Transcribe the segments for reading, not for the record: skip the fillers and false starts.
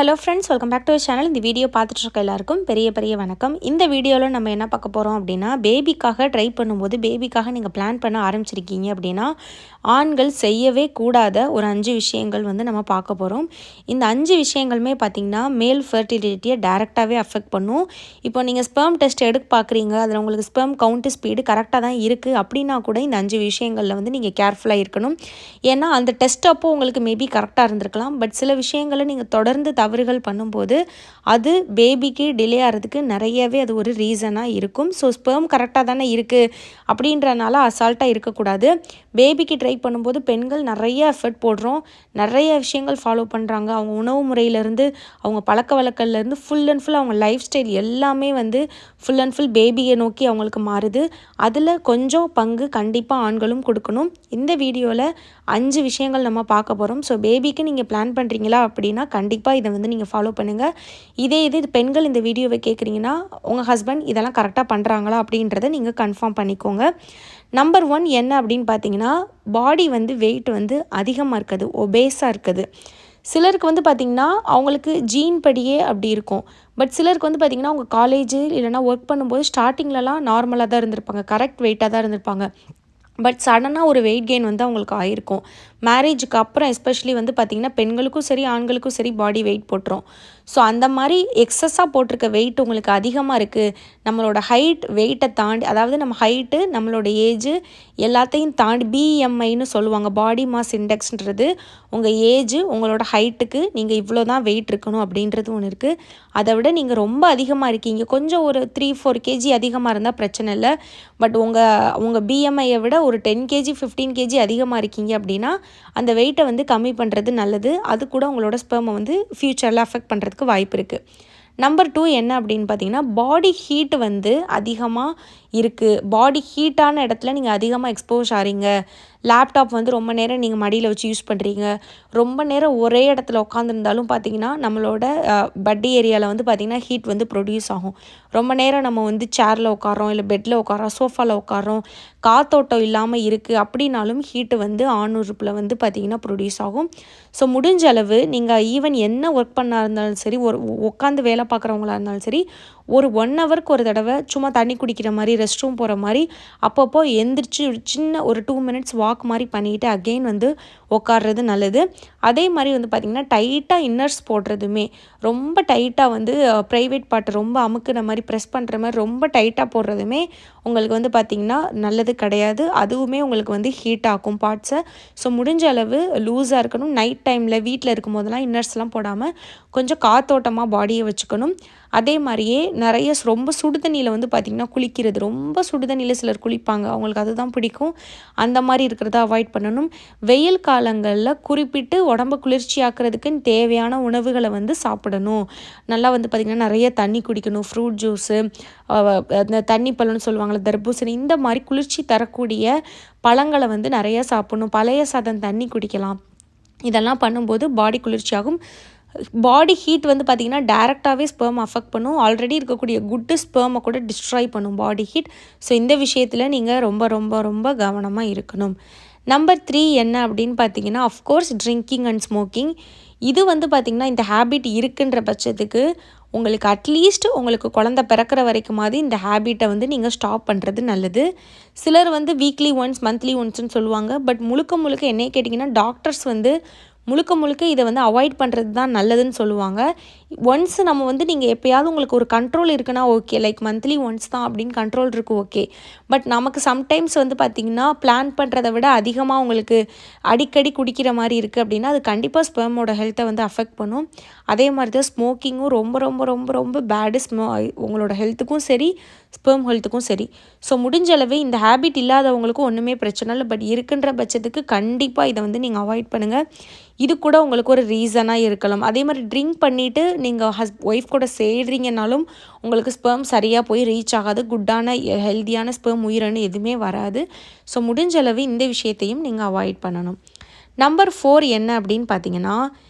Hello friends, welcome back to channel. இந்த video பார்த்துட்டு இருக்க எல்லாருக்கும் பெரிய வணக்கம். இந்த வீடியோவில் நம்ம என்ன பார்க்க போகிறோம் அப்படின்னா, பேபிக்காக ட்ரை பண்ணும்போது பேபிக்காக நீங்கள் பிளான் பண்ண ஆரம்பிச்சிருக்கீங்க அப்படின்னா ஆண்கள் செய்யவே கூடாத ஒரு 5 விஷயங்கள் வந்து நம்ம பார்க்க போகிறோம். இந்த 5 விஷயங்களுமே பார்த்திங்கன்னா மேல் ஃபர்டிலிட்டியை டைரெக்டாகவே அஃபெக்ட் பண்ணும். இப்போ நீங்கள் ஸ்பெர்ம் டெஸ்ட் எடுக்க பார்க்குறீங்க, அதில் உங்களுக்கு ஸ்பெர்ம் கவுண்ட் ஸ்பீடு கரெக்டாக தான் இருக்குது அப்படின்னா கூட இந்த 5 விஷயங்களில் வந்து நீங்கள் கேர்ஃபுல்லாக இருக்கணும். ஏன்னா அந்த டெஸ்ட் அப்போது உங்களுக்கு மேபி கரெக்டாக இருந்திருக்கலாம். பட் சில விஷயங்களை நீங்கள் தொடர்ந்து தவறுகள் பண்ணும்போது அது பேபிக்கு டிலே ஆகிறதுக்கு நிறையவே அது ஒரு ரீசனாக இருக்கும். ஸோ ஸ்பெர்ம் கரெக்டாக தானே இருக்குது அப்படின்றனால அசால்ட்டாக இருக்கக்கூடாது. பேபிக்கு ட்ரை பண்ணும்போது பெண்கள் நிறைய எஃபர்ட் போடுறோம், நிறைய விஷயங்கள் ஃபாலோ பண்ணுறாங்க. அவங்க உணவு முறையிலேருந்து, அவங்க பழக்க வழக்கத்துலேருந்து ஃபுல் அண்ட் ஃபுல் அவங்க லைஃப் ஸ்டைல் எல்லாமே வந்து ஃபுல் அண்ட் ஃபுல் பேபியை நோக்கி அவங்களுக்கு மாறுது. அதில் கொஞ்சம் பங்கு கண்டிப்பாக ஆண்களும் கொடுக்கணும். இந்த வீடியோவில் 5 விஷயங்கள் நம்ம பார்க்க போகிறோம். ஸோ பேபிக்கு நீங்கள் பிளான் பண்ணுறீங்களா அப்படின்னா கண்டிப்பாக இதை வந்து நீங்கள் ஃபாலோ பண்ணுங்கள். இது பெண்கள் இந்த வீடியோவை கேட்குறீங்கன்னா உங்கள் ஹஸ்பண்ட் இதெல்லாம் கரெக்டாக பண்ணுறாங்களா அப்படின்றத நீங்கள் கன்ஃபார்ம் பண்ணிக்கோங்க. நம்பர் 1 என்ன அப்படின்னு பார்த்தீங்கன்னா, பாடி வந்து வெயிட் வந்து அதிகமாக இருக்குது, ஒபேஸாக இருக்குது. சிலருக்கு வந்து பார்த்திங்கன்னா அவங்களுக்கு ஜீன் படியே அப்படி இருக்கும். பட் சிலருக்கு வந்து பார்த்திங்கன்னா அவங்க காலேஜு இல்லைனா ஒர்க் பண்ணும்போது ஸ்டார்டிங்லலாம் நார்மலாக தான் இருந்திருப்பாங்க, கரெக்ட் வெயிட்டாக தான் இருந்திருப்பாங்க. பட் சடனாக ஒரு வெயிட் கெயின் வந்து அவங்களுக்கு ஆயிருக்கும். மேரேஜுக்கு அப்புறம் எஸ்பெஷலி வந்து பார்த்திங்கன்னா பெண்களுக்கும் சரி ஆண்களுக்கும் சரி பாடி வெயிட் போட்டுரும். ஸோ அந்த மாதிரி எக்ஸஸாக போட்டிருக்க வெயிட் உங்களுக்கு அதிகமாக இருக்குது, நம்மளோட ஹைட் வெயிட்டை தாண்டி, அதாவது நம்ம ஹைட்டு நம்மளோட ஏஜு எல்லாத்தையும் தாண்டி பிஎம்ஐன்னு சொல்லுவாங்க, பாடி மாஸ் இண்டெக்ஸ்ன்றது உங்கள் ஏஜு உங்களோட ஹைட்டுக்கு நீங்கள் இவ்வளோ தான் வெயிட் இருக்கணும் அப்படின்றது ஒன்று இருக்குது. அதை விட நீங்கள் ரொம்ப அதிகமாக இருக்கீங்க, கொஞ்சம் ஒரு 3-4 கேஜி அதிகமாக இருந்தால் பிரச்சனை இல்லை. பட் உங்கள் பிஎம்ஐயை விட ஒரு 10 கேஜி 15 கேஜி அதிகமாக இருக்கீங்க அப்படின்னா அந்த வெயிட்டை வந்து கம்மி பண்ணுறது நல்லது. அது கூட உங்களோட ஸ்பெர்மை வந்து ஃப்யூச்சரில் அஃபெக்ட் பண்ணுறதுக்கு வாய்ப்பு இருக்குது. நம்பர் 2 என்ன அப்படின்னு பார்த்தீங்கன்னா, பாடி ஹீட் வந்து அதிகமாக இருக்குது. பாடி ஹீட்டான இடத்துல நீங்கள் அதிகமாக எக்ஸ்போஸ் ஆகிறீங்க. லேப்டாப் வந்து ரொம்ப நேரம் நீங்கள் மடியில் வச்சு யூஸ் பண்ணுறீங்க, ரொம்ப நேரம் ஒரே இடத்துல உட்காந்துருந்தாலும் பார்த்தீங்கன்னா நம்மளோட பட்டி ஏரியாவில் வந்து பார்த்திங்கன்னா ஹீட் வந்து ப்ரொடியூஸ் ஆகும். ரொம்ப நேரம் நம்ம வந்து சேரில் உட்காரோம், இல்லை பெட்டில் உட்காரோம், சோஃபாவில் உட்காரோம், காத்தோட்டம் இல்லாமல் இருக்குது அப்படின்னாலும் ஹீட்டு வந்து ஆணுறுப்பில் வந்து பார்த்திங்கன்னா ப்ரொடியூஸ் ஆகும். ஸோ முடிஞ்ச அளவு நீங்கள் ஈவன் என்ன ஒர்க் பண்ணா இருந்தாலும் சரி, ஒரு உட்காந்து வேலை பார்க்குறவங்களா இருந்தாலும் சரி, ஒரு 1 ஹவருக்கு ஒரு தடவை சும்மா தண்ணி குடிக்கிற மாதிரி, ரெஸ்ட் ரூம் போகிற மாதிரி அப்பப்போ எந்திரிச்சு ஒரு சின்ன ஒரு 2 மினிட்ஸ் வாக் மாதிரி பண்ணிவிட்டு அகெயின் வந்து உட்கார்றது நல்லது. அதே மாதிரி வந்து பார்த்திங்கன்னா டைட்டாக இன்னர்ஸ் போடுறதுமே, ரொம்ப டைட்டாக வந்து ப்ரைவேட் பார்ட் ரொம்ப அமுக்குன மாதிரி ப்ரெஸ் பண்ணுற மாதிரி ரொம்ப டைட்டாக போடுறதுமே உங்களுக்கு வந்து பார்த்திங்கன்னா நல்லது கிடையாது. அதுவுமே உங்களுக்கு வந்து ஹீட் ஆக்கும் பார்ட்ஸை. ஸோ முடிஞ்ச அளவு லூஸாக இருக்கணும். நைட் டைமில் வீட்டில் இருக்கும் போதெல்லாம் இன்னர்ஸ்லாம் போடாமல் கொஞ்சம் காத்தோட்டமாக பாடியை வச்சுக்கணும். அதே மாதிரியே நிறைய ரொம்ப சுடுதண்ணியில் வந்து பார்த்திங்கன்னா குளிக்கிறது, ரொம்ப சுடுதண்ணியில் சிலர் குளிப்பாங்க, அவங்களுக்கு அதுதான் பிடிக்கும். அந்த மாதிரி இருக்கிறத அவாய்ட் பண்ணணும். வெயில் காலங்களில் குறிப்பிட்டு உடம்பு குளிர்ச்சியாக்குறதுக்குன்னு தேவையான உணவுகளை வந்து சாப்பிடணும். நல்லா வந்து பார்த்திங்கன்னா நிறைய தண்ணி குடிக்கணும். ஃப்ரூட் ஜூஸு, இந்த தண்ணி பழம்னு சொல்லுவாங்கள்ல, தர்பூசணி, இந்த மாதிரி குளிர்ச்சி தரக்கூடிய பழங்களை வந்து நிறைய சாப்பிடணும். பழைய சாதம் தண்ணி குடிக்கலாம். இதெல்லாம் பண்ணும்போது பாடி குளிர்ச்சியாகும். பாடி ஹீட் வந்து பார்த்திங்கன்னா டைரெக்டாகவே ஸ்பெர்ம் அஃபெக்ட் பண்ணும். ஆல்ரெடி இருக்கக்கூடிய குட்டு ஸ்பெர்மை கூட டிஸ்ட்ராய் பண்ணும் பாடி ஹீட். ஸோ இந்த விஷயத்தில் நீங்கள் ரொம்ப கவனமாக இருக்கணும். நம்பர் 3 என்ன அப்படின்னு பார்த்தீங்கன்னா, அஃப்கோர்ஸ் ட்ரிங்கிங் அண்ட் ஸ்மோக்கிங். இது வந்து பார்த்திங்கன்னா இந்த ஹேபிட் இருக்குன்ற பட்சத்துக்கு உங்களுக்கு அட்லீஸ்ட் உங்களுக்கு குழந்தை பிறக்கிற வரைக்குமாவது இந்த ஹேபிட்டை வந்து நீங்கள் ஸ்டாப் பண்ணுறது நல்லது. சிலர் வந்து வீக்லி ஒன்ஸ் மந்த்லி ஒன்ஸ்ன்னு சொல்லுவாங்க. பட் முழுக்க என்னைய கேட்டிங்கன்னா டாக்டர்ஸ் வந்து முழுக்க இதை வந்து அவாய்ட் பண்ணுறது தான் நல்லதுன்னு சொல்லுவாங்க. ஒன்ஸ் நம்ம வந்து நீங்கள் எப்போயாவது உங்களுக்கு ஒரு கண்ட்ரோல் இருக்குன்னா ஓகே, லைக் மந்த்லி ஒன்ஸ் தான் அப்படின்னு கண்ட்ரோல் இருக்குது ஓகே. பட் நமக்கு சம்டைம்ஸ் வந்து பார்த்திங்கன்னா பிளான் பண்ணுறதை விட அதிகமாக உங்களுக்கு அடிக்கடி குடிக்கிற மாதிரி இருக்குது அப்படின்னா அது கண்டிப்பாக ஸ்பெர்மோட ஹெல்த்தை வந்து அஃபெக்ட் பண்ணும். அதே மாதிரி தான் ஸ்மோக்கிங்கும் ரொம்ப பேடு. உங்களோட ஹெல்த்துக்கும் சரி ஸ்பெர்ம் ஹெல்த்துக்கும் சரி. ஸோ முடிஞ்ச அளவு இந்த ஹேபிட் இல்லாதவங்களுக்கும் ஒன்றுமே பிரச்சனை இல்லை. பட் இருக்குன்ற பட்சத்துக்கு கண்டிப்பாக இதை வந்து நீங்கள் அவாய்ட் பண்ணுங்கள். இது கூட உங்களுக்கு ஒரு ரீசனாக இருக்கலாம். அதே மாதிரி ட்ரிங்க் பண்ணிவிட்டு நீங்கள் ஒய்ஃப் கூட சேர்றீங்கனாலும் உங்களுக்கு ஸ்பெர்ம் சரியாக போய் ரீச் ஆகாது. குட்டான ஹெல்த்தியான ஸ்பெர்ம் உயிரணு எதுவுமே வராது. ஸோ முடிஞ்ச அளவு இந்த விஷயத்தையும் நீங்கள் அவாய்ட் பண்ணணும். நம்பர் 4 என்ன அப்படின்னு பார்த்தீங்கன்னா,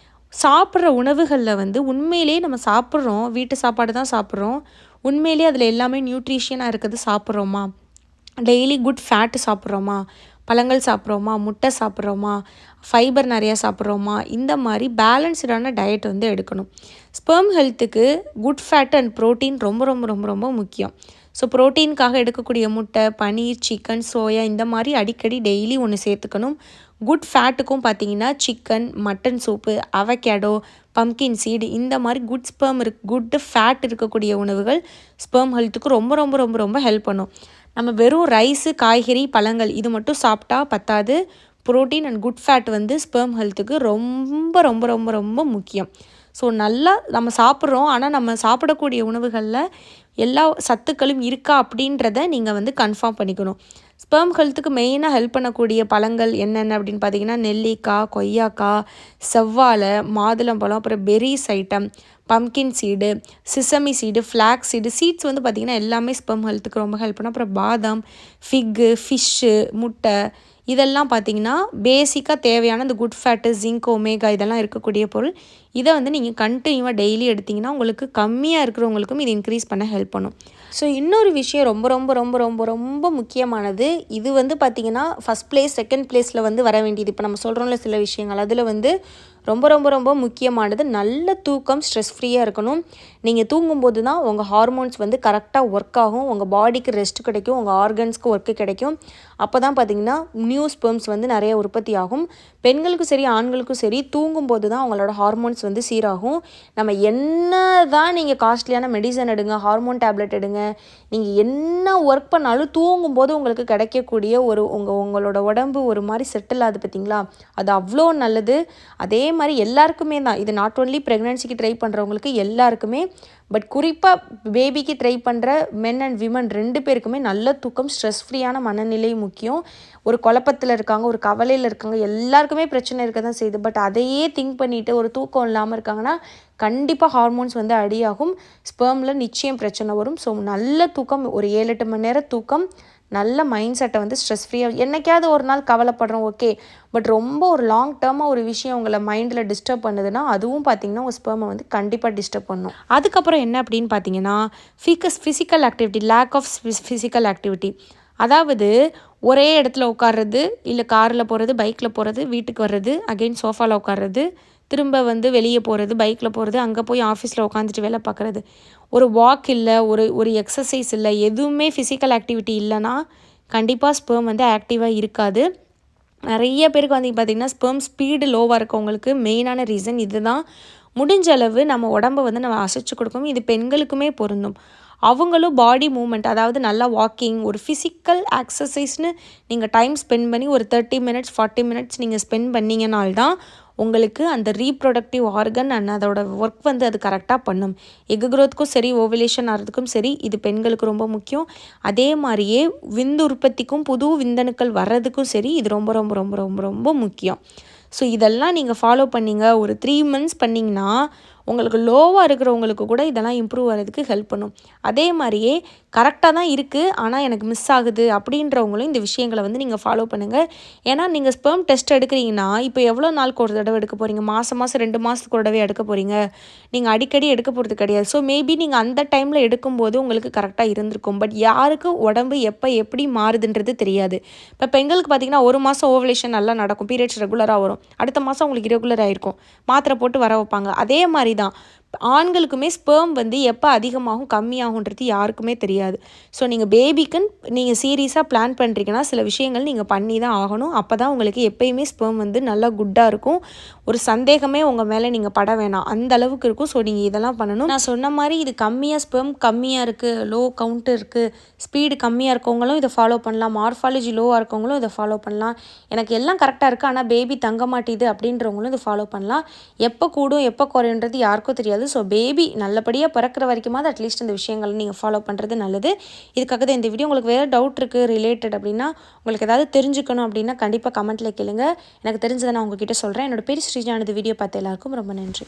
சாப்பிட்ற உணவுகளில் வந்து உண்மையிலேயே நம்ம சாப்பிட்றோம், வீட்டு சாப்பாடு தான் சாப்பிட்றோம், உண்மையிலேயே அதில் எல்லாமே நியூட்ரிஷியனாக இருக்கிறது சாப்பிட்றோமா, டெய்லி குட் ஃபேட்டு சாப்பிட்றோமா, பழங்கள் சாப்பிட்றோமா, முட்டை சாப்பிட்றோமா, ஃபைபர் நிறையா சாப்பிட்றோமா, இந்த மாதிரி பேலன்ஸ்டான டயட் வந்து எடுக்கணும். ஸ்பெர்ம் ஹெல்த்துக்கு குட் ஃபேட் அண்ட் ப்ரோட்டீன் ரொம்ப ரொம்ப ரொம்ப ரொம்ப முக்கியம். ஸோ ப்ரோட்டீனுக்காக எடுக்கக்கூடிய முட்டை, பனீர், சிக்கன், சோயா இந்த மாதிரி அடிக்கடி டெய்லி ஒன்று சேர்த்துக்கணும். குட் ஃபேட்டுக்கும் பார்த்தீங்கன்னா chicken, mutton soup, avocado, pumpkin seed இந்த மாதிரி குட் ஃபேட் இருக்கக்கூடிய உணவுகள் ஸ்பெர்ம் ஹெல்த்துக்கு ரொம்ப ரொம்ப ரொம்ப ரொம்ப ஹெல்ப் பண்ணும். நம்ம வெறும் ரைஸு, காய்கறி, பழங்கள் இது மட்டும் சாப்பிட்டா பத்தாது. ப்ரோட்டீன் அண்ட் குட் ஃபேட் வந்து ஸ்பெர்ம் ஹெல்த்துக்கு ரொம்ப ரொம்ப ரொம்ப ரொம்ப முக்கியம். ஸோ நல்லா நம்ம சாப்பிட்றோம், ஆனால் நம்ம சாப்பிடக்கூடிய உணவுகளில் எல்லா சத்துக்களும் இருக்கா அப்படின்றத நீங்கள் வந்து கன்ஃபார்ம் பண்ணிக்கணும். ஸ்பெர்ம் ஹெல்த்துக்கு மெயினாக ஹெல்ப் பண்ணக்கூடிய பழங்கள் என்னென்ன அப்படின்னு பார்த்தீங்கன்னா நெல்லிக்காய், கொய்யாக்காய், செவ்வாழை, மாதுளம்பழம், அப்புறம் berries item, pumpkin seed, sesame seed, flax seed. Seeds வந்து பார்த்திங்கன்னா எல்லாமே ஸ்பெர்ம் ஹெல்த்துக்கு ரொம்ப ஹெல்ப் பண்ணும். அப்புறம் பாதாம், ஃபிக்கு, ஃபிஷ்ஷு, முட்டை இதெல்லாம் பார்த்திங்கன்னா பேசிக்காக தேவையான இந்த குட் ஃபேட்டு, ஜிங்க், ஒமேகா இதெல்லாம் இருக்கக்கூடிய பொருள். இதை வந்து நீங்கள் கண்டினியூவாக டெய்லி எடுத்திங்கன்னா உங்களுக்கு கம்மியாக இருக்கிறவங்களுக்கும் இது இன்க்ரீஸ் பண்ண ஹெல்ப் பண்ணும். ஸோ இன்னொரு விஷயம் ரொம்ப ரொம்ப ரொம்ப ரொம்ப ரொம்ப முக்கியமானது, இது வந்து பார்த்திங்கன்னா ஃபஸ்ட் பிளேஸ், செகண்ட் பிளேஸில் வந்து வர வேண்டியது. இப்போ நம்ம சொல்கிறோம்ல சில விஷயங்கள், அதில் வந்து ரொம்ப ரொம்ப ரொம்ப முக்கியமானது நல்ல தூக்கம், ஸ்ட்ரெஸ் ஃப்ரீயாக இருக்கணும். நீங்கள் தூங்கும்போது தான் உங்கள் ஹார்மோன்ஸ் வந்து கரெக்டாக ஒர்க் ஆகும், உங்கள் பாடிக்கு ரெஸ்ட் கிடைக்கும், உங்கள் ஆர்கன்ஸ்க்கு ஒர்க்கு கிடைக்கும். அப்போ தான் பார்த்திங்கன்னா நியூ ஸ்பெர்ம்ஸ் வந்து நிறைய உற்பத்தி ஆகும். பெண்களுக்கும் சரி ஆண்களுக்கும் சரி தூங்கும்போது தான் அவங்களோட ஹார்மோன்ஸ் வந்து சீராகும். நம்ம என்ன தான் நீங்கள் காஸ்ட்லியான மெடிசன் எடுங்க, ஹார்மோன் டேப்லெட் எடுங்க, நீங்கள் என்ன ஒர்க் பண்ணாலும் தூங்கும்போது உங்களுக்கு கிடைக்கக்கூடிய உங்களோட உடம்பு ஒரு மாதிரி செட்டில் ஆகுது பார்த்திங்களா, அது அவ்வளோ நல்லது. அதே மாதிரி எல்லாருக்குமே தான் இது, நாட் ஓன்லி ப்ரெக்னென்சிக்கு ட்ரை பண்ணுறவங்களுக்கு எல்லாருக்குமே, பட் குறிப்பாக பேபிக்கு ட்ரை பண்ணுற மென் அண்ட் விமன் 2 பேருக்குமே நல்ல தூக்கம், ஸ்ட்ரெஸ் ஃப்ரீயான மனநிலை முக்கியம். ஒரு குழப்பத்தில் இருக்காங்க, ஒரு கவலையில் இருக்காங்க, எல்லாருக்குமே பிரச்சனை இருக்க தான் செய்யுது. பட் அதையே திங்க் பண்ணிவிட்டு ஒரு தூக்கம் இல்லாமல் இருக்காங்கன்னா கண்டிப்பாக ஹார்மோன்ஸ் வந்து அடியாகும், ஸ்பெர்மில் நிச்சயம் பிரச்சனை வரும். ஸோ நல்ல தூக்கம், ஒரு 7-8 மணி நேரம் தூக்கம், நல்ல மைண்ட் செட்டை வந்து ஸ்ட்ரெஸ் ஃப்ரீயாக. என்றைக்காவது ஒரு நாள் கவலைப்படுறோம் ஓகே, பட் ரொம்ப ஒரு லாங் டேர்மாக ஒரு விஷயம் உங்களை மைண்டில் டிஸ்டர்ப் பண்ணுதுன்னா அதுவும் பார்த்திங்கன்னா உங்கள் ஸ்பெர்மை வந்து கண்டிப்பாக டிஸ்டர்ப் பண்ணும். அதுக்கப்புறம் என்ன அப்படின்னு பார்த்தீங்கன்னா physical activity, lack of physical activity. அதாவது ஒரே இடத்துல உட்கார்றது, இல்லை காரில் போகிறது, பைக்கில் போகிறது, வீட்டுக்கு வர்றது, அகெயின் சோஃபாவில் உட்கார்றது, திரும்ப வந்து வெளியே போகிறது, பைக்கில் போகிறது, அங்கே போய் ஆஃபீஸில் உட்காந்துட்டு வேலை பார்க்குறது, ஒரு வாக் இல்லை, ஒரு எக்ஸசைஸ் இல்லை, எதுவுமே ஃபிசிக்கல் ஆக்டிவிட்டி இல்லைன்னா கண்டிப்பாக ஸ்பெர்ம் வந்து ஆக்டிவாக இருக்காது. நிறைய பேருக்கு வந்து பார்த்திங்கன்னா ஸ்பெர்ம் ஸ்பீடு லோவாக இருக்கவங்களுக்கு மெயினான ரீசன் இது தான். முடிஞ்ச அளவு நம்ம உடம்பை வந்து நம்ம அசைச்சு கொடுக்கணும். இது பெண்களுக்குமே பொருந்தும். அவங்களும் பாடி மூமெண்ட், அதாவது நல்லா வாக்கிங், ஒரு ஃபிசிக்கல் எக்ஸசைஸ்னு நீங்கள் டைம் ஸ்பெண்ட் பண்ணி ஒரு 30 மினிட்ஸ் 40 மினிட்ஸ் நீங்கள் ஸ்பெண்ட் பண்ணிங்கனால்தான் உங்களுக்கு அந்த ரீப்ரொடக்டிவ் ஆர்கன் அண்ட் அதோட ஒர்க் வந்து அது கரெக்டாக பண்ணும். எக் க்ரோத்துக்கும் சரி, ஓவலேஷன் ஆகிறதுக்கும் சரி, இது பெண்களுக்கு ரொம்ப முக்கியம். அதே மாதிரியே விந்து உற்பத்திக்கும் புது விந்தணுக்கள் வர்றதுக்கும் சரி, இது ரொம்ப ரொம்ப ரொம்ப ரொம்ப ரொம்ப முக்கியம். ஸோ இதெல்லாம் நீங்கள் ஃபாலோ பண்ணிங்க, ஒரு 3 மந்த்ஸ் பண்ணிங்கன்னா உங்களுக்கு லோவாக இருக்கிறவங்களுக்கு கூட இதெல்லாம் இம்ப்ரூவ் ஆகிறதுக்கு ஹெல்ப் பண்ணும். அதே மாதிரியே கரெக்டாக தான் இருக்குது, ஆனால் எனக்கு மிஸ் ஆகுது அப்படின்றவங்களும் இந்த விஷயங்களை வந்து நீங்கள் ஃபாலோ பண்ணுங்கள். ஏன்னா நீங்கள் ஸ்பெர்ம் டெஸ்ட் எடுக்கிறீங்கன்னா இப்போ எவ்வளோ நாளுக்கு ஒரு தடவை எடுக்க போகிறீங்க, மாதம் 2 மாதத்துக்கு ஒரு தடவை எடுக்க போகிறீங்க, நீங்கள் அடிக்கடி எடுக்க போகிறது கிடையாது. ஸோ மேபி நீங்கள் அந்த டைமில் எடுக்கும்போது உங்களுக்கு கரெக்டாக இருந்திருக்கும். பட் யாருக்கு உடம்பு எப்போ எப்படி மாறுதுன்றது தெரியாது. இப்போ பெண்களுக்கு பார்த்திங்கன்னா 1 மாதம் ஓவலேஷன் நல்லா நடக்கும், பீரியட்ஸ் ரெகுலராக வரும், அடுத்த மாதம் உங்களுக்கு இரெகுலராக இருக்கும், மாத்திரை போட்டு வர வைப்பாங்க. அதே மாதிரி தான் ஆண்களுக்குமே ஸ்பெர்ம் வந்து எப்போ அதிகமாகும் கம்மியாகுன்றது யாருக்குமே தெரியாது. ஸோ நீங்கள் பேபிக்குன்னு நீங்கள் சீரியஸாக பிளான் பண்ணுறீங்கன்னா சில விஷயங்கள் நீங்கள் பண்ணி தான் ஆகணும். அப்போ தான் உங்களுக்கு எப்பயுமே ஸ்பெர்ம் வந்து நல்லா குட்டாக இருக்கும், ஒரு சந்தேகமே உங்கள் மேலே நீங்கள் பட வேணாம், அந்த அளவுக்கு இருக்கும். ஸோ நீங்கள் இதெல்லாம் பண்ணணும். நான் சொன்ன மாதிரி இது கம்மியாக ஸ்பெர்ம் கம்மியாக இருக்குது, லோ கவுண்ட் இருக்குது, ஸ்பீடு கம்மியாக இருக்கவங்களும் இதை ஃபாலோ பண்ணலாம், மார்ஃபாலஜி லோவாக இருக்கவங்களும் இதை ஃபாலோ பண்ணலாம், எனக்கு எல்லாம் கரெக்டாக இருக்குது ஆனால் பேபி தங்க மாட்டேது அப்படின்றவங்களும் இதை ஃபாலோ பண்ணலாம். எப்போ கூடும் எப்போ குறையுன்றது யாருக்கும் தெரியாது. ஸோ பேபி நல்லபடியாக பிறக்கிற வரைக்குமாவது அட்லீஸ்ட் இந்த விஷயங்களை நீங்கள் ஃபாலோ பண்ணுறது நல்லது. இதுக்காக தான் இந்த வீடியோ. உங்களுக்கு வேறு டவுட் இருக்குது ரிலேட்டட் அப்படின்னா, உங்களுக்கு ஏதாவது தெரிஞ்சுக்கணும் அப்படின்னா கண்டிப்பாக கமெண்ட்டில் கேளுங்க, எனக்கு தெரிஞ்சதை நான் உங்ககிட்ட சொல்கிறேன். என்னோட பேர் ஸ்ரீஜா. இந்த வீடியோ பார்த்த எல்லாருக்கும் ரொம்ப நன்றி.